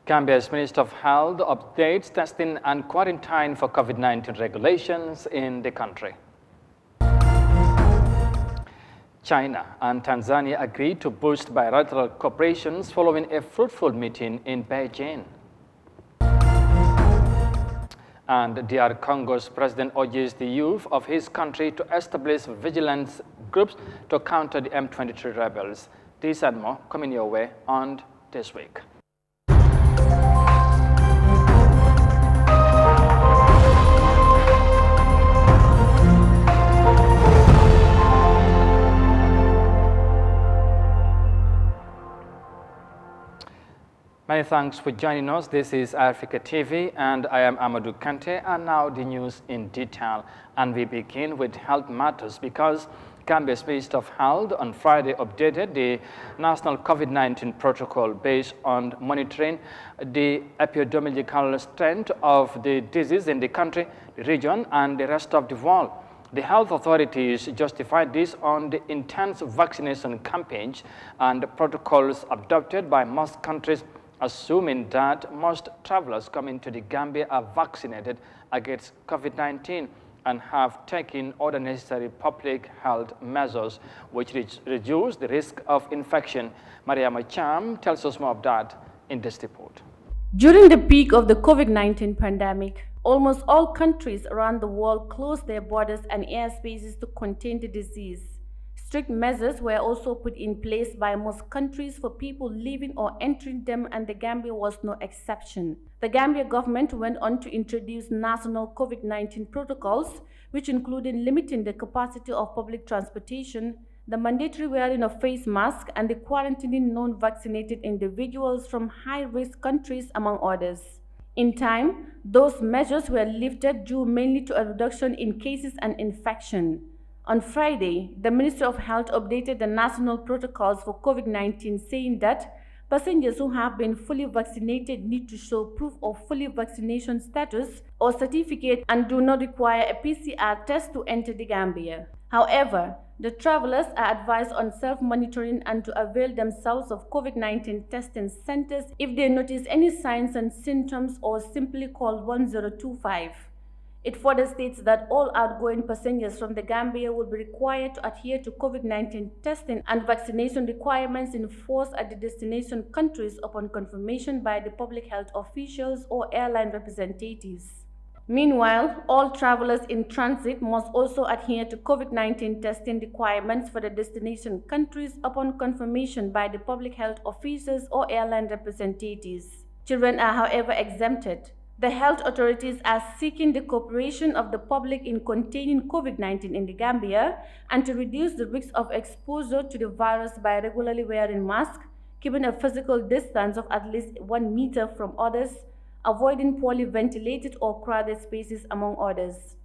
Gambia's Minister of Health updates testing and quarantine for COVID-19 regulations in the country. China and Tanzania agreed to boost bilateral cooperation following a fruitful meeting in Beijing. And DR Congo's president urges the youth of his country to establish vigilance groups to counter the M23 rebels. These and more coming your way on This Week. Many thanks for joining us. This is Eyeafrica TV and I am Amadou Kante, and now the news in detail. And we begin with health matters because Gambia's Minister of Health on Friday updated the national COVID-19 protocol based on monitoring the epidemiological strength of the disease in the country, the region, and the rest of the world. The health authorities justified this on the intense vaccination campaigns and protocols adopted by most countries, assuming that most travelers coming to the Gambia are vaccinated against COVID-19 and have taken all the necessary public health measures which reduce the risk of infection. Yahya Jammeh tells us more of that in this report. During the peak of the COVID-19 pandemic, almost all countries around the world closed their borders and airspaces to contain the disease. Strict measures were also put in place by most countries for people leaving or entering them, and the Gambia was no exception. The Gambia government went on to introduce national COVID-19 protocols, which included limiting the capacity of public transportation, the mandatory wearing of face masks, and the quarantining non-vaccinated individuals from high-risk countries, among others. In time, those measures were lifted due mainly to a reduction in cases and infection. On Friday, the Minister of Health updated the national protocols for COVID-19, saying that passengers who have been fully vaccinated need to show proof of fully vaccination status or certificate and do not require a PCR test to enter the Gambia. However, the travelers are advised on self-monitoring and to avail themselves of COVID-19 testing centers if they notice any signs and symptoms, or simply call 1025. It further states that all outgoing passengers from the Gambia will be required to adhere to COVID-19 testing and vaccination requirements enforced at the destination countries upon confirmation by the public health officials or airline representatives. Meanwhile, all travelers in transit must also adhere to COVID-19 testing requirements for the destination countries upon confirmation by the public health officers or airline representatives. Children are, however, exempted. The health authorities are seeking the cooperation of the public in containing COVID-19 in the Gambia and to reduce the risk of exposure to the virus by regularly wearing masks, keeping a physical distance of at least 1 meter from others, avoiding poorly ventilated or crowded spaces, among others.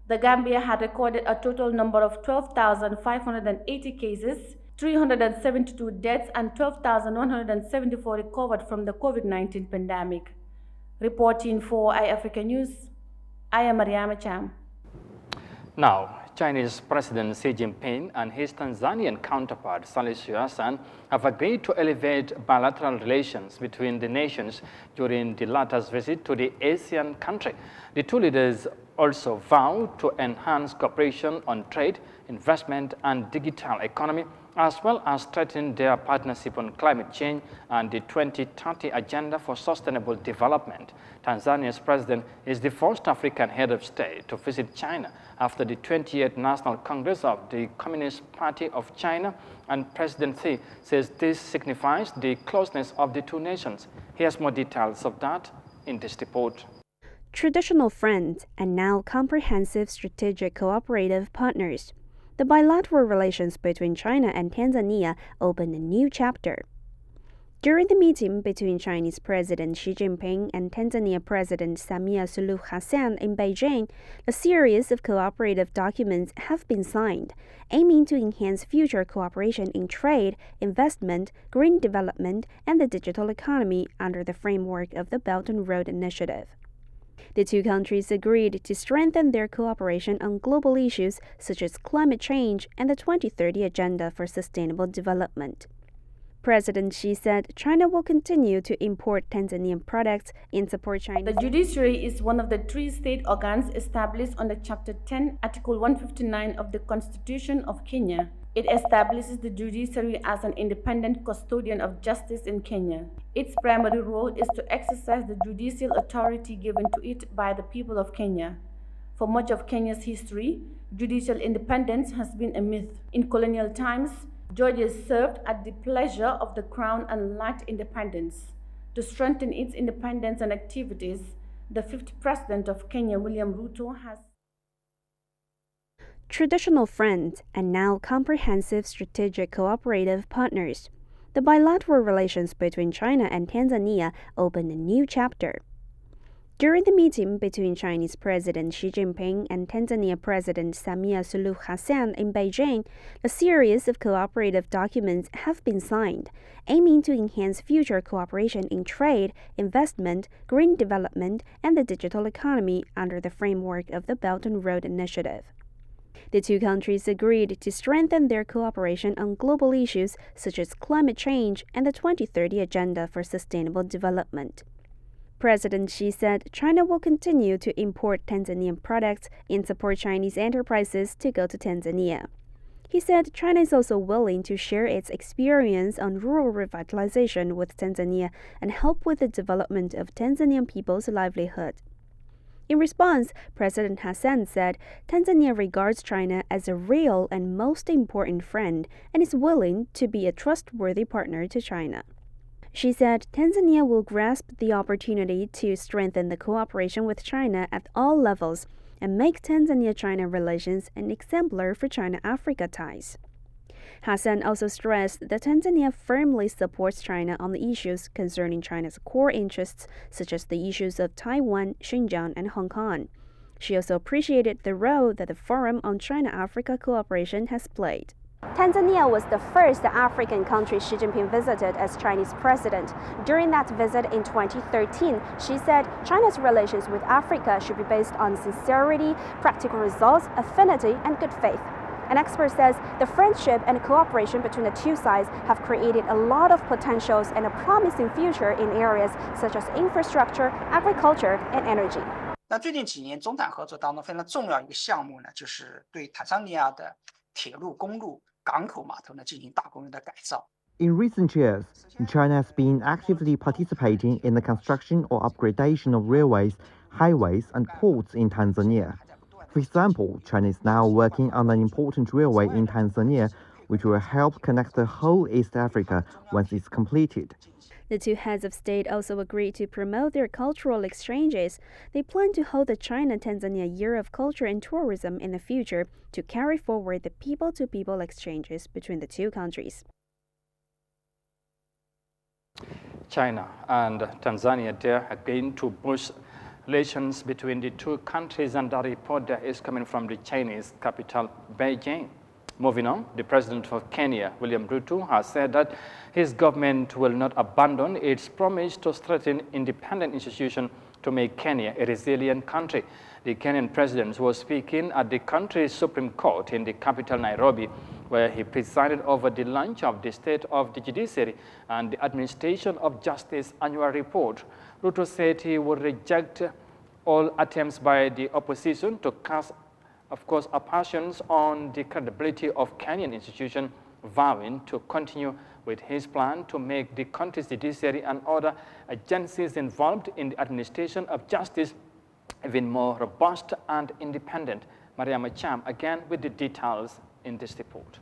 The Gambia had recorded a total number of 12,580 cases, 372 deaths, and 12,174 recovered from the COVID-19 pandemic. Reporting for Eyeafrica News, I am Yahya Jammeh. Now, Chinese President Xi Jinping and his Tanzanian counterpart Salisu Hassan have agreed to elevate bilateral relations between the nations during the latter's visit to the Asian country. The two leaders also vowed to enhance cooperation on trade, investment, and digital economy, as well as strengthen their partnership on climate change and the 2030 Agenda for Sustainable Development. Tanzania's president is the first African head of state to visit China after the 20th National Congress of the Communist Party of China, and President Xi says this signifies the closeness of the two nations. Here's more details of that in this report. Traditional friends and now comprehensive strategic cooperative partners, the bilateral relations between China and Tanzania opened a new chapter. During the meeting between Chinese President Xi Jinping and Tanzania President Samia Suluhu Hassan in Beijing, a series of cooperative documents have been signed, aiming to enhance future cooperation in trade, investment, green development, and the digital economy under the framework of the Belt and Road Initiative. The two countries agreed to strengthen their cooperation on global issues such as climate change and the 2030 Agenda for Sustainable Development. President Xi said China will continue to import Tanzanian products and support China. The Judiciary is one of the 3 state organs established under Chapter 10, Article 159 of the Constitution of Kenya. It establishes the judiciary as an independent custodian of justice in Kenya. Its primary role is to exercise the judicial authority given to it by the people of Kenya. For much of Kenya's history, judicial independence has been a myth. In colonial times, judges served at the pleasure of the crown and lacked independence. To strengthen its independence and activities, the 5th President of Kenya, William Ruto, has traditional friends and now comprehensive strategic cooperative partners. The bilateral relations between China and Tanzania opened a new chapter. During the meeting between Chinese President Xi Jinping and Tanzania President Samia Suluhu Hassan in Beijing, a series of cooperative documents have been signed, aiming to enhance future cooperation in trade, investment, green development, and the digital economy under the framework of the Belt and Road Initiative. The two countries agreed to strengthen their cooperation on global issues such as climate change and the 2030 Agenda for Sustainable Development. President Xi said China will continue to import Tanzanian products and support Chinese enterprises to go to Tanzania. He said China is also willing to share its experience on rural revitalization with Tanzania and help with the development of Tanzanian people's livelihood. In response, President Hassan said Tanzania regards China as a real and most important friend and is willing to be a trustworthy partner to China. She said Tanzania will grasp the opportunity to strengthen the cooperation with China at all levels and make Tanzania-China relations an exemplar for China-Africa ties. Hassan also stressed that Tanzania firmly supports China on the issues concerning China's core interests, such as the issues of Taiwan, Xinjiang, and Hong Kong. She also appreciated the role that the Forum on China-Africa Cooperation has played. Tanzania was the first African country Xi Jinping visited as Chinese president. During that visit in 2013, Xi said China's relations with Africa should be based on sincerity, practical results, affinity, and good faith. An expert says the friendship and cooperation between the two sides have created a lot of potentials and a promising future in areas such as infrastructure, agriculture, and energy. 那最近几年中坦合作当中非常重要一个项目呢，就是对坦桑尼亚的铁路、公路、港口码头呢进行大规模的改造。 In recent years, China has been actively participating in the construction or upgradation of railways, highways, and ports in Tanzania. For example, China is now working on an important railway in Tanzania, which will help connect the whole East Africa once it's completed. The two heads of state also agreed to promote their cultural exchanges. They plan to hold the China-Tanzania Year of Culture and Tourism in the future to carry forward the people-to-people exchanges between the two countries. China and Tanzania dare again to boost relations between the two countries, and the report that is coming from the Chinese capital, Beijing. Moving on, the president of Kenya, William Ruto, has said that his government will not abandon its promise to strengthen independent institutions to make Kenya a resilient country. The Kenyan president was speaking at the country's Supreme Court in the capital, Nairobi, where he presided over the launch of the State of the Judiciary and the Administration of Justice annual report. Ruto said he would reject all attempts by the opposition to cast, of course, aspersions on the credibility of Kenyan institutions, vowing to continue with his plan to make the country's judiciary and other agencies involved in the administration of justice even more robust and independent. Mariama Cham again with the details in this report.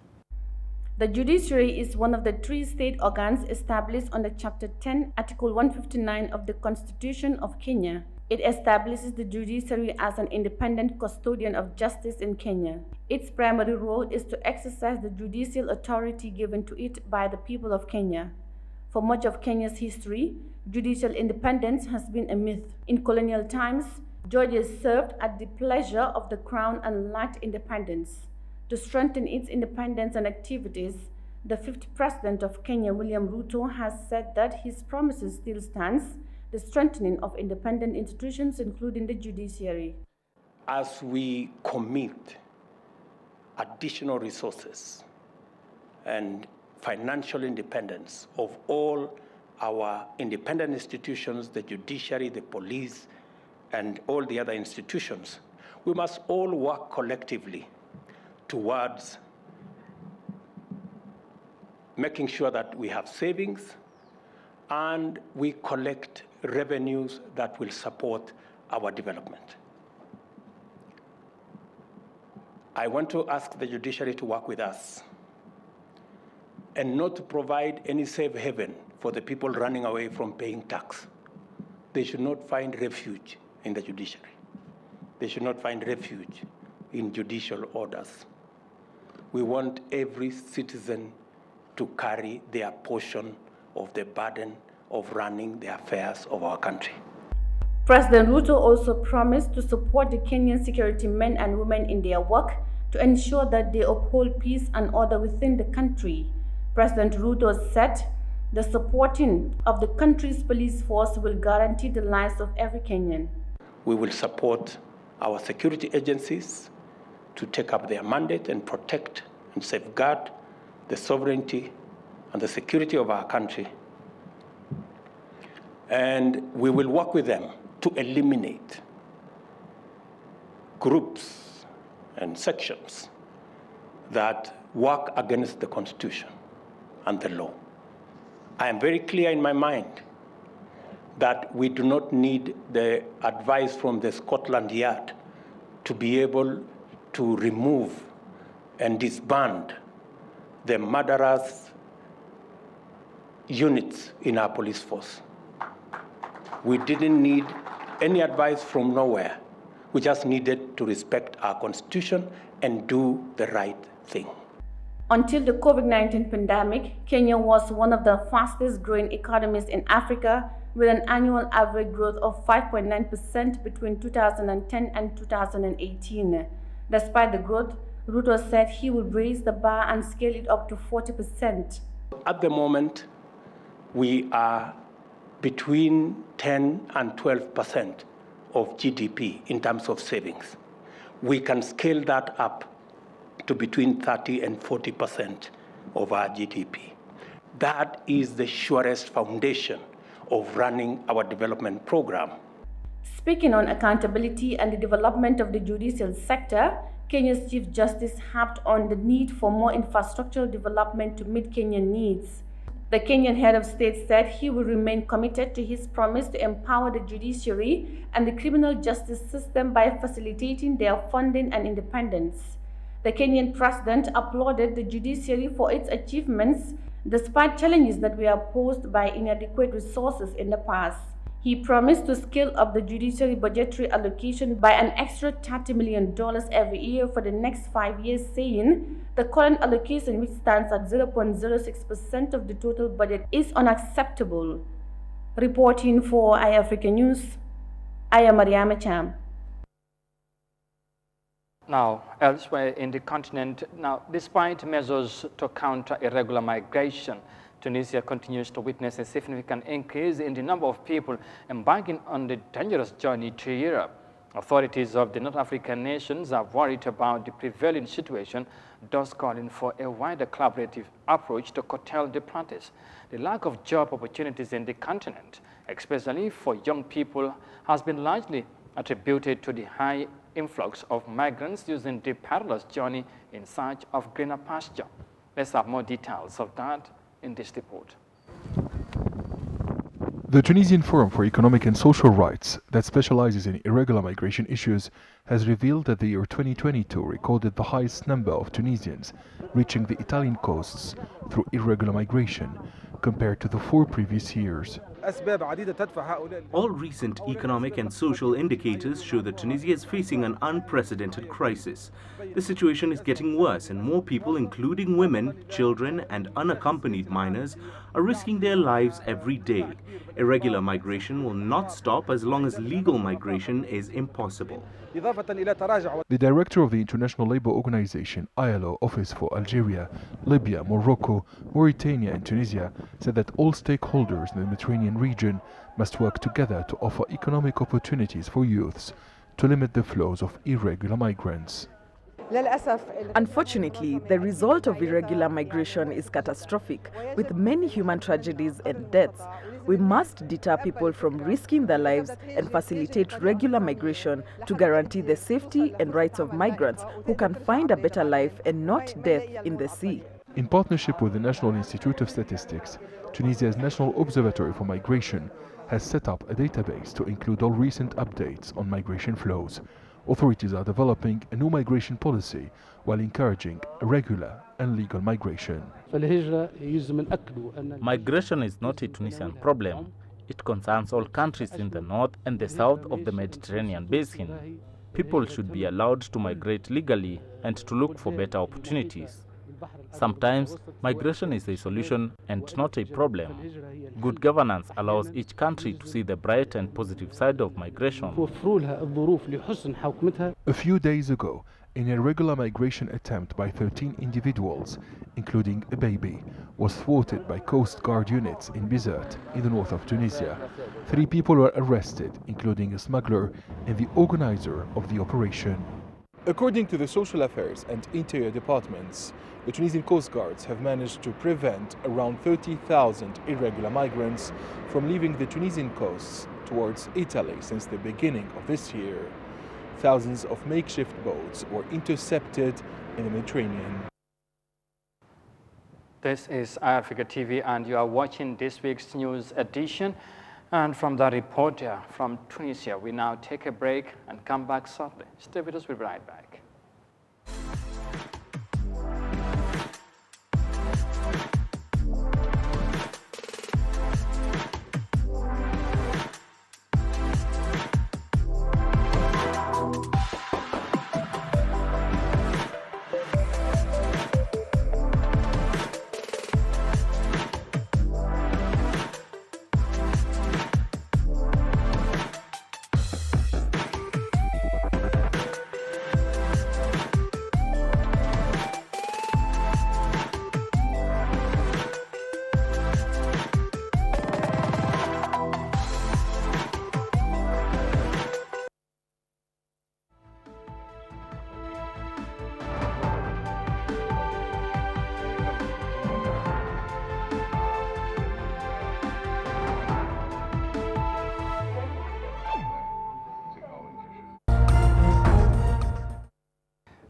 The Judiciary is one of the 3 state organs established under Chapter 10, Article 159 of the Constitution of Kenya. It establishes the judiciary as an independent custodian of justice in Kenya. Its primary role is to exercise the judicial authority given to it by the people of Kenya. For much of Kenya's history, judicial independence has been a myth. In colonial times, judges served at the pleasure of the crown and lacked independence. To strengthen its independence and activities, the 5th President of Kenya, William Ruto, has said that his promises still stands, the strengthening of independent institutions, including the judiciary. As we commit additional resources and financial independence of all our independent institutions, the judiciary, the police, and all the other institutions, we must all work collectively towards making sure that we have savings and we collect revenues that will support our development. I want to ask the judiciary to work with us and not to provide any safe haven for the people running away from paying tax. They should not find refuge in the judiciary. They should not find refuge in judicial orders. We want every citizen to carry their portion of the burden of running the affairs of our country. President Ruto also promised to support the Kenyan security men and women in their work to ensure that they uphold peace and order within the country. President Ruto said the supporting of the country's police force will guarantee the lives of every Kenyan. We will support our security agencies to take up their mandate and protect and safeguard the sovereignty and the security of our country. And we will work with them to eliminate groups and sections that work against the Constitution and the law. I am very clear in my mind that we do not need the advice from the Scotland Yard to be able to remove and disband the murderous units in our police force. We didn't need any advice from nowhere. We just needed to respect our Constitution and do the right thing. Until the COVID-19 pandemic, Kenya was one of the fastest growing economies in Africa, with an annual average growth of 5.9% between 2010 and 2018. Despite the growth, Ruto said he would raise the bar and scale it up to 40%. At the moment, we are between 10 and 12% of GDP in terms of savings. We can scale that up to between 30 and 40% of our GDP. That is the surest foundation of running our development program. Speaking on accountability and the development of the judicial sector, Kenya's Chief Justice harped on the need for more infrastructural development to meet Kenyan needs. The Kenyan head of state said he will remain committed to his promise to empower the judiciary and the criminal justice system by facilitating their funding and independence. The Kenyan president applauded the judiciary for its achievements despite challenges that were posed by inadequate resources in the past. He promised to scale up the judiciary budgetary allocation by an extra $30 million every year for the next 5 years, saying the current allocation, which stands at 0.06% of the total budget, is unacceptable. Reporting for Eyeafrica News, I am Yahya Jammeh. Now, elsewhere in the continent, despite measures to counter irregular migration, Tunisia continues to witness a significant increase in the number of people embarking on the dangerous journey to Europe. Authorities of the North African nations are worried about the prevailing situation, thus calling for a wider collaborative approach to curtail the practice. The lack of job opportunities in the continent, especially for young people, has been largely attributed to the high influx of migrants using the perilous journey in search of greener pasture. Let's have more details of that in this report. The Tunisian Forum for Economic and Social Rights, that specializes in irregular migration issues, has revealed that the year 2022 recorded the highest number of Tunisians reaching the Italian coasts through irregular migration compared to the 4 previous years. All recent economic and social indicators show that Tunisia is facing an unprecedented crisis. The situation is getting worse, and more people, including women, children, and unaccompanied minors, are risking their lives every day. Irregular migration will not stop as long as legal migration is impossible. The director of the International Labour Organization ILO Office for Algeria, Libya, Morocco, Mauritania and Tunisia said that all stakeholders in the Mediterranean region must work together to offer economic opportunities for youths to limit the flows of irregular migrants. Unfortunately, the result of irregular migration is catastrophic, with many human tragedies and deaths. We must deter people from risking their lives and facilitate regular migration to guarantee the safety and rights of migrants who can find a better life and not death in the sea. In partnership with the National Institute of Statistics, Tunisia's National Observatory for Migration has set up a database to include all recent updates on migration flows. Authorities are developing a new migration policy while encouraging irregular and legal migration. Migration is not a Tunisian problem. It concerns all countries in the north and the south of the Mediterranean basin. People should be allowed to migrate legally and to look for better opportunities. Sometimes, migration is a solution and not a problem. Good governance allows each country to see the bright and positive side of migration. A few days ago, an irregular migration attempt by 13 individuals, including a baby, was thwarted by Coast Guard units in Bizerte, in the north of Tunisia. 3 people were arrested, including a smuggler and the organizer of the operation. According to the Social Affairs and Interior Departments, the Tunisian Coast Guards have managed to prevent around 30,000 irregular migrants from leaving the Tunisian coasts towards Italy since the beginning of this year. Thousands of makeshift boats were intercepted in the Mediterranean. This is Eyeafrica TV, and you are watching this week's news edition. And from the reporter from Tunisia, we now take a break and come back shortly. Stay with us, we'll be right back.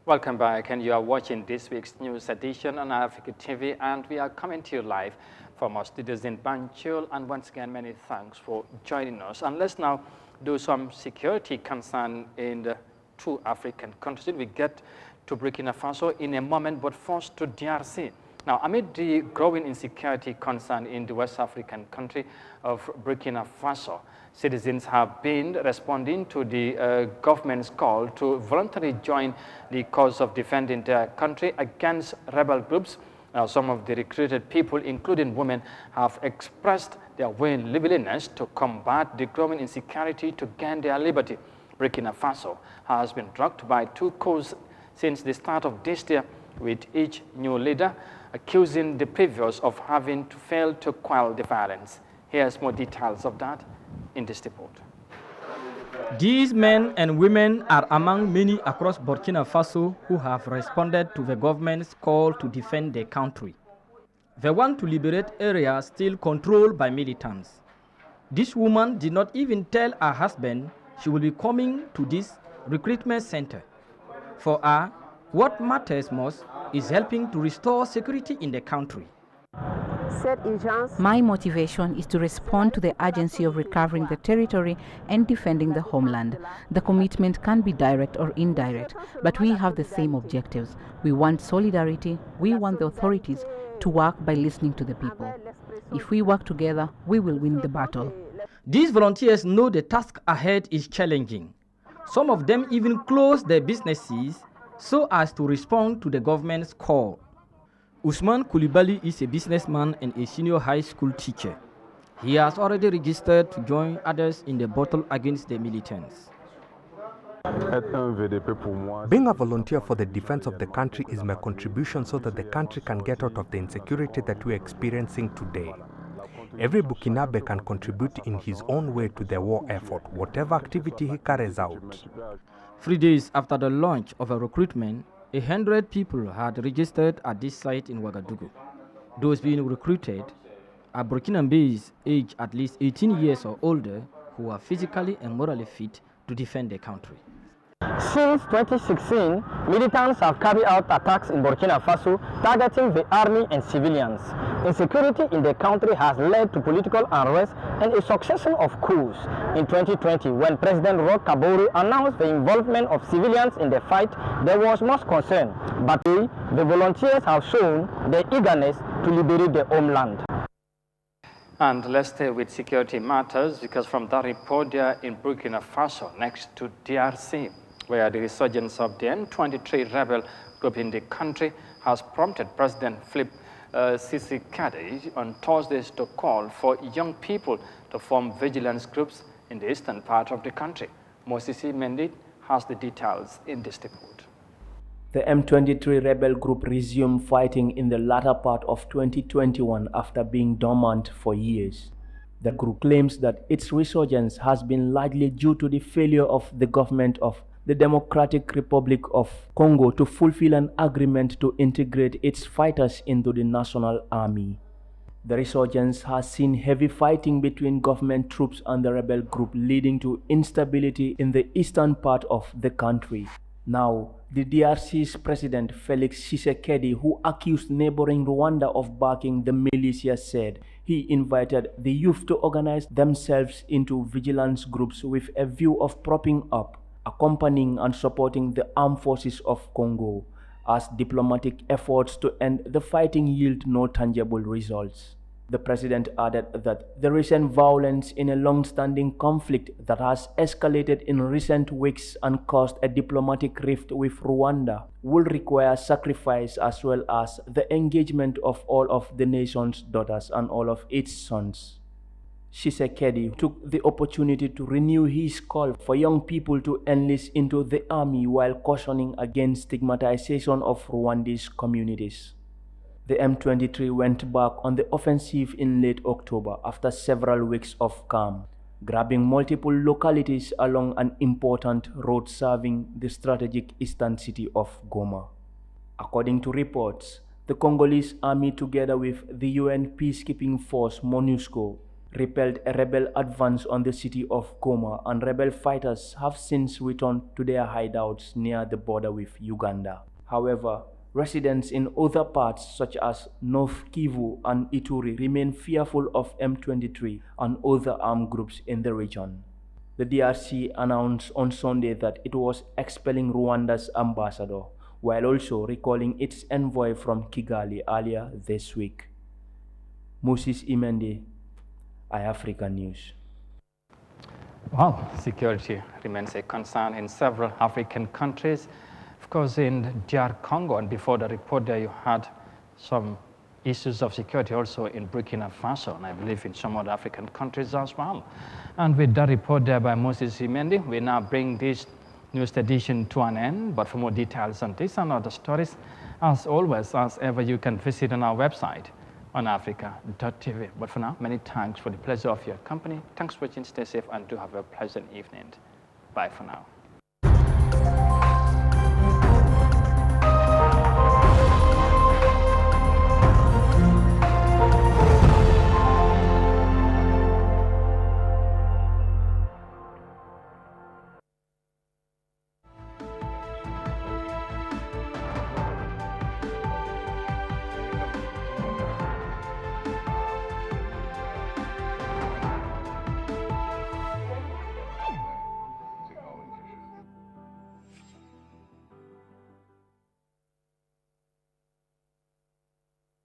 Welcome back, and you are watching this week's news edition on Eyeafrica TV, and we are coming to you live from our studios in Banjul. And once again, many thanks for joining us. And let's now do some security concern in the 2 African countries. We get to Burkina Faso in a moment, but first to DRC. Now, amid the growing insecurity concern in the West African country of Burkina Faso, citizens have been responding to the government's call to voluntarily join the cause of defending their country against rebel groups. Some of the recruited people, including women, have expressed their willingness to combat the growing insecurity to gain their liberty. Burkina Faso has been rocked by 2 coups since the start of this year, with each new leader accusing the previous of having failed to quell the violence. Here's more details of that in this report. These men and women are among many across Burkina Faso who have responded to the government's call to defend their country. They want to liberate areas still controlled by militants. This woman did not even tell her husband she will be coming to this recruitment center. For her, what matters most is helping to restore security in the country. My motivation is to respond to the urgency of recovering the territory and defending the homeland. The commitment can be direct or indirect, but we have the same objectives. We want solidarity. We want the authorities to work by listening to the people. If we work together, we will win the battle. These volunteers know the task ahead is challenging. Some of them even close their businesses so as to respond to the government's call. Usman Koulibaly is a businessman and a senior high school teacher. He has already registered to join others in the battle against the militants. Being a volunteer for the defense of the country is my contribution so that the country can get out of the insecurity that we're experiencing today. Every Burkinabe can contribute in his own way to the war effort, whatever activity he carries out. 3 days after the launch of a recruitment, 100 people had registered at this site in Ouagadougou. Those being recruited are Burkinabés aged at least 18 years or older who are physically and morally fit to defend their country. Since 2016, militants have carried out attacks in Burkina Faso targeting the army and civilians. Insecurity in the country has led to political unrest and a succession of coups. In 2020, when President Roch Kabore announced the involvement of civilians in the fight, there was much concern. But the volunteers have shown their eagerness to liberate their homeland. And let's stay with security matters, because from that report there in Burkina Faso, next to DRC, where the resurgence of the M23 rebel group in the country has prompted President Philippe Tshisekedi on Thursdays to call for young people to form vigilance groups in the eastern part of the country. Moses Mendy has the details in this report. The M23 rebel group resumed fighting in the latter part of 2021 after being dormant for years. The group claims that its resurgence has been largely due to the failure of the government of the Democratic Republic of Congo to fulfill an agreement to integrate its fighters into the national army. The resurgence has seen heavy fighting between government troops and the rebel group, leading to instability in the eastern part of the country. Now, the DRC's President Felix Tshisekedi, who accused neighboring Rwanda of backing the militia, said he invited the youth to organize themselves into vigilance groups with a view of propping up, accompanying and supporting the armed forces of Congo, as diplomatic efforts to end the fighting yield no tangible results. The president added that the recent violence in a long-standing conflict that has escalated in recent weeks and caused a diplomatic rift with Rwanda will require sacrifice as well as the engagement of all of the nation's daughters and all of its sons. Tshisekedi took the opportunity to renew his call for young people to enlist into the army while cautioning against stigmatization of Rwandese communities. The M23 went back on the offensive in late October after several weeks of calm, grabbing multiple localities along an important road serving the strategic eastern city of Goma. According to reports, the Congolese army, together with the UN peacekeeping force MONUSCO, repelled a rebel advance on the city of Goma, and rebel fighters have since returned to their hideouts near the border with Uganda. However, residents in other parts such as North Kivu and Ituri remain fearful of M23 and other armed groups in the region. The DRC announced on Sunday that it was expelling Rwanda's ambassador, while also recalling its envoy from Kigali earlier this week. Moses Imende, Eyeafrica News. Well, security remains a concern in several African countries. Of course, in DR Congo, and before the report there, you had some issues of security also in Burkina Faso, and I believe in some other African countries as well. And with that report there by Moses Mendy, we now bring this news edition to an end. But for more details on this and other stories, as always, as ever, you can visit on our website on Eyeafrica.tv. But for now, many thanks for the pleasure of your company. Thanks for watching, stay safe, and do have a pleasant evening. Bye for now.